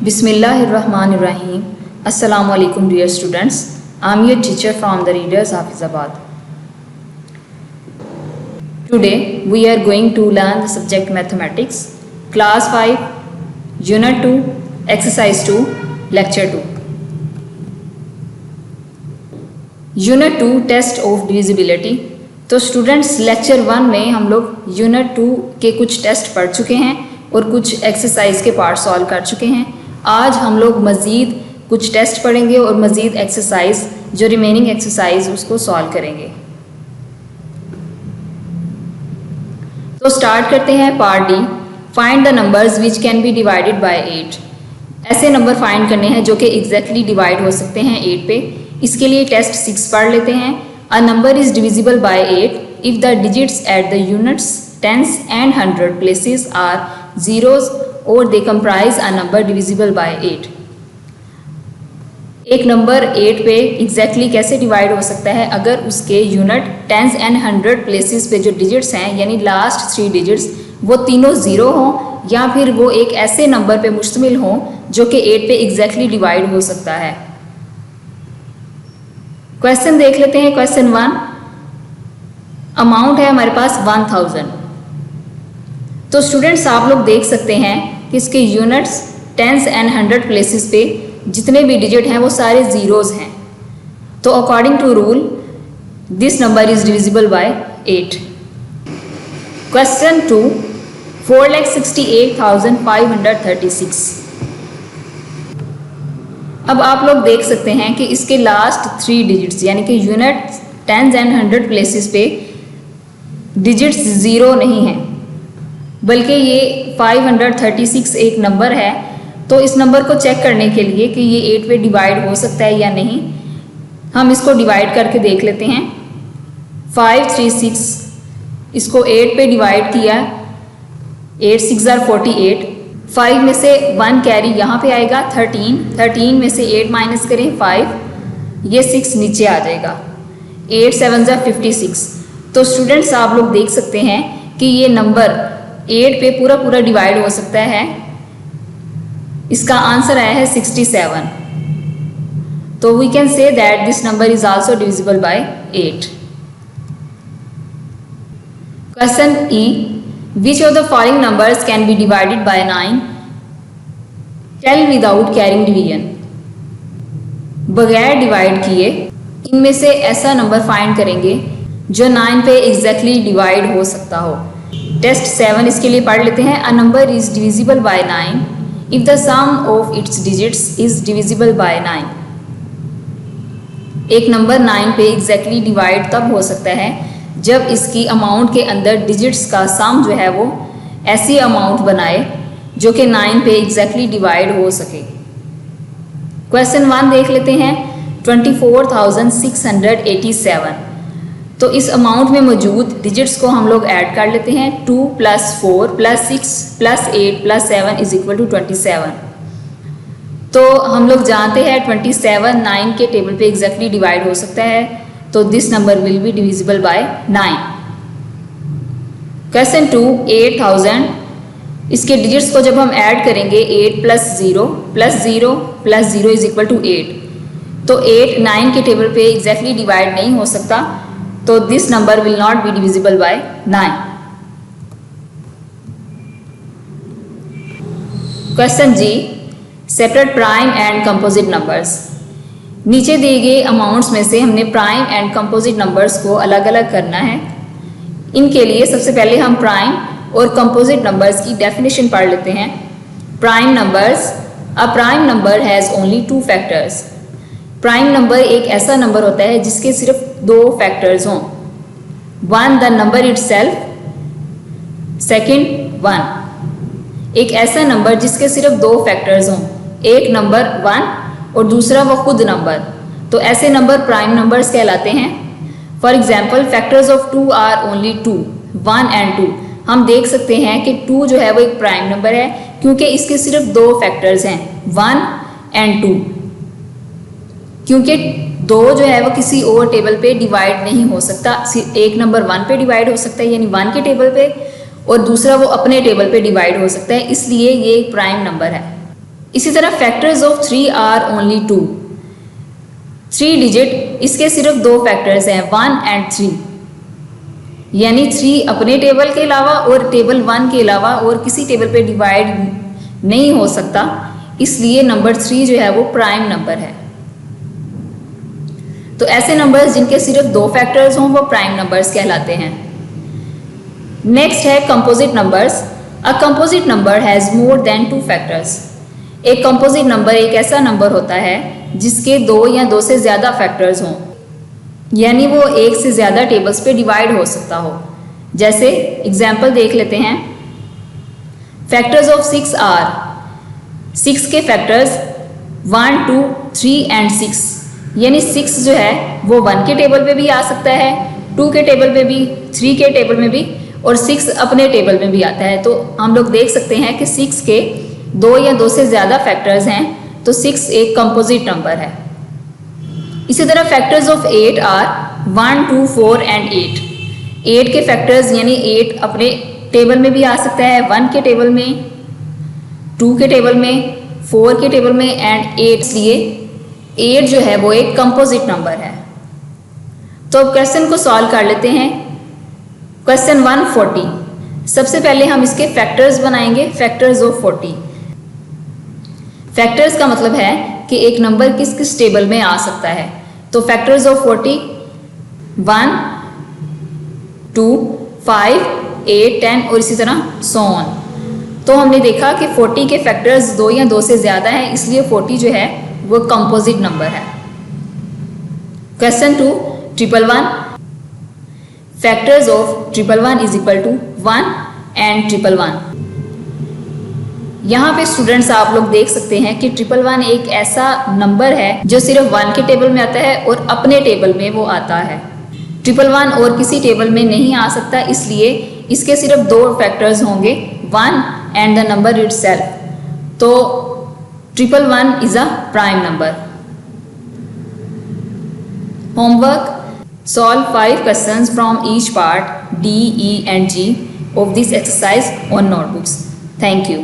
Bismillahirrahmanirrahim. Assalamu alaikum dear students. I am your teacher from the Readers Hafizabad. Today we are going to learn the subject Mathematics, Class 5, Unit 2, Exercise 2, Lecture 2. Unit 2 Test of Divisibility. तो students lecture 1 में हम लोग unit 2 के कुछ test पढ़ चुके हैं और कुछ एक्सरसाइज के पार्ट सॉल्व कर चुके हैं। आज हम लोग मज़ीद कुछ टेस्ट पढ़ेंगे और मज़ीद एक्सरसाइज जो रिमेनिंग एक्सरसाइज उसको सॉल्व करेंगे। तो स्टार्ट करते हैं part D. Find the numbers which can be divided by 8। ऐसे नंबर फाइंड करने हैं जो कि एग्जैक्टली डिवाइड हो सकते हैं 8 पे। इसके लिए टेस्ट 6 पढ़ लेते हैं। A number is divisible by 8 if the digits at the units, tens and hundred places are zeros or they comprise a number divisible by 8. एक नंबर 8 पे एग्जैक्टली कैसे डिवाइड हो सकता है अगर उसके unit, tens and hundred places पे जो डिजिट्स हैं यानी लास्ट 3 डिजिट्स वो तीनों ज़ीरो हों या फिर वो एक ऐसे नंबर पे मुश्तमिल हों जो कि 8 पे एग्जैक्टली डिवाइड हो सकता है। क्वेश्चन देख लेते हैं। क्वेश्चन 1, अमाउंट है हमारे पास 1000। तो स्टूडेंट्स आप लोग देख सकते हैं कि इसके units, tens and hundred places पे जितने भी डिजिट हैं वो सारे ज़ीरोज़ हैं। तो according to rule this number is divisible by 8। Question 2, 4,68,536। अब आप लोग देख सकते हैं कि इसके लास्ट 3 डिजिट्स यानी कि unit, tens and hundred places पे डिजिट्स ज़ीरो नहीं हैं बल्कि ये 536 एक नंबर है। तो इस नंबर को चेक करने के लिए कि ये 8 पे डिवाइड हो सकता है या नहीं, हम इसको डिवाइड करके देख लेते हैं। 536 इसको 8 पे डिवाइड किया, 8 6 are 48। 5 में से 1 कैरी यहाँ पे आएगा 13 में से 8 माइनस करें 5, ये 6 नीचे आ जाएगा। 8 7 are 56। तो स्टूडेंट्स आप लोग देख सकते हैं कि ये नंबर 8 पे पूरा डिवाइड हो सकता है। इसका आंसर आया है 67। तो we can say that this number is also divisible by 8। Question E, which of the following numbers can be divided by 9? Tell without carrying division. बगैर डिवाइड किए इनमें से ऐसा नंबर फाइंड करेंगे जो 9 पे एग्जैक्टली डिवाइड हो सकता हो। टेस्ट 7 इसके लिए पढ़ लेते हैं। A number is divisible by 9 if the sum of its digits is divisible by 9। एक नंबर 9 पे एग्जैक्टली डिवाइड तब हो सकता है जब इसकी अमाउंट के अंदर डिजिट्स का सम जो है वो ऐसी अमाउंट बनाए जो कि 9 पे एग्जैक्टली डिवाइड हो सके। क्वेश्चन 1 देख लेते हैं। 24,687। तो इस अमाउंट में मौजूद डिजिट्स को हम लोग ऐड कर लेते हैं। 2 + 4 + 6 + 8 + 7 = 27। तो हम लोग जानते हैं 27 9 के टेबल पे एग्जैक्टली डिवाइड हो सकता है। तो this number will be divisible by 9। Question 2, 8000। इसके डिजिट्स को जब हम ऐड करेंगे 8 + 0 + 0 + 0 = 8। तो 8 9 के टेबल पे एग्जैक्टली डिवाइड नहीं हो सकता। तो this number will not be divisible by 9। Question G, separate prime and composite numbers. नीचे दिए गए अमाउंट्स में से हमने प्राइम एंड कंपोजिट नंबर्स को अलग अलग करना है। इनके लिए सबसे पहले हम प्राइम और कंपोजिट नंबर्स की डेफिनेशन पढ़ लेते हैं। Prime numbers, a prime number has only 2 factors. Prime number एक ऐसा नंबर होता है जिसके सिर्फ 2 फैक्टर्स हों। 1 द नंबर इटसेल्फ, सेकंड 1। एक ऐसा नंबर जिसके सिर्फ 2 फैक्टर्स हों, एक नंबर 1 और दूसरा वो खुद नंबर। तो ऐसे नंबर प्राइम नंबर्स कहलाते हैं। For example, factors of 2 are only 2, 1 and 2। हम देख सकते हैं कि 2 जो है वो एक प्राइम नंबर है क्योंकि इसके सिर्फ 2 फैक्टर्स हैं, 1 and 2। क्योंकि 2 जो है वो किसी और टेबल पे डिवाइड नहीं हो सकता। एक नंबर 1 पे डिवाइड हो सकता है यानी 1 के टेबल पे, और दूसरा वो अपने टेबल पे डिवाइड हो सकता है, इसलिए ये एक प्राइम नंबर है। इसी तरह factors of 3 are only 2। 3 digit, इसके सिर्फ 2 फैक्टर्स हैं 1 एंड 3, यानी 3 अपने टेबल के अलावा और टेबल 1 के अलावा और किसी टेबल पे डिवाइड नहीं हो सकता, इसलिए नंबर 3 जो है वो प्राइम नंबर है। तो ऐसे नंबर्स जिनके सिर्फ 2 फैक्टर्स हों वो प्राइम नंबर्स कहलाते हैं। नेक्स्ट है composite numbers. A composite number has more than 2 factors. एक कंपोजिट नंबर एक ऐसा नंबर होता है जिसके 2 या 2 से ज़्यादा फैक्टर्स हों, यानी वो एक से ज़्यादा टेबल्स पे डिवाइड हो सकता हो। जैसे एग्जाम्पल देख लेते हैं। फैक्टर्स ऑफ 6 आर, 6 के फैक्टर्स 1, 2, 3 एंड 6, यानी 6 जो है वो 1 के टेबल पे भी आ सकता है, 2 के टेबल पे भी, 3 के टेबल में भी, और 6 अपने टेबल में भी आता है। तो हम लोग देख सकते हैं कि 6 के 2 या 2 से ज़्यादा फैक्टर्स हैं, तो 6 एक कंपोजिट नंबर है। इसी तरह फैक्टर्स ऑफ 8 आर 1, 2, 4 एंड 8। 8 के फैक्टर्स यानी 8 अपने टेबल में भी आ सकता है, 1 के टेबल में, 2 के टेबल में, 4 के टेबल में एंड 8, इसलिए 8 जो है वो एक कंपोजिट नंबर है। तो अब क्वेश्चन को सॉल्व कर लेते हैं। क्वेश्चन 140। सबसे पहले हम इसके फैक्टर्स बनाएंगे, फैक्टर्स ऑफ 40। फैक्टर्स का मतलब है कि एक नंबर किस किस टेबल में आ सकता है। तो फैक्टर्स ऑफ 40 1, 2, 5, 8, 10 और इसी तरह सो ऑन। तो हमने देखा कि 40 के फैक्टर्स 2 या 2 से ज़्यादा हैं, इसलिए 40 जो है वो कंपोजिट नंबर है। Question 2 111। Factors of 111 is equal to 1 and 111। यहाँ पे स्टूडेंट्स आप लोग देख सकते हैं कि 111 एक ऐसा नंबर है जो सिर्फ 1 के टेबल में आता है और अपने टेबल में वो आता है। 111 और किसी टेबल में नहीं आ सकता, इसलिए इसके सिर्फ 2 फैक्टर्स होंगे 1 एंड द नंबर इटसेल्फ। तो 111 is a prime number. Homework: solve 5 questions from each part D, E and G of this exercise on notebooks. Thank you.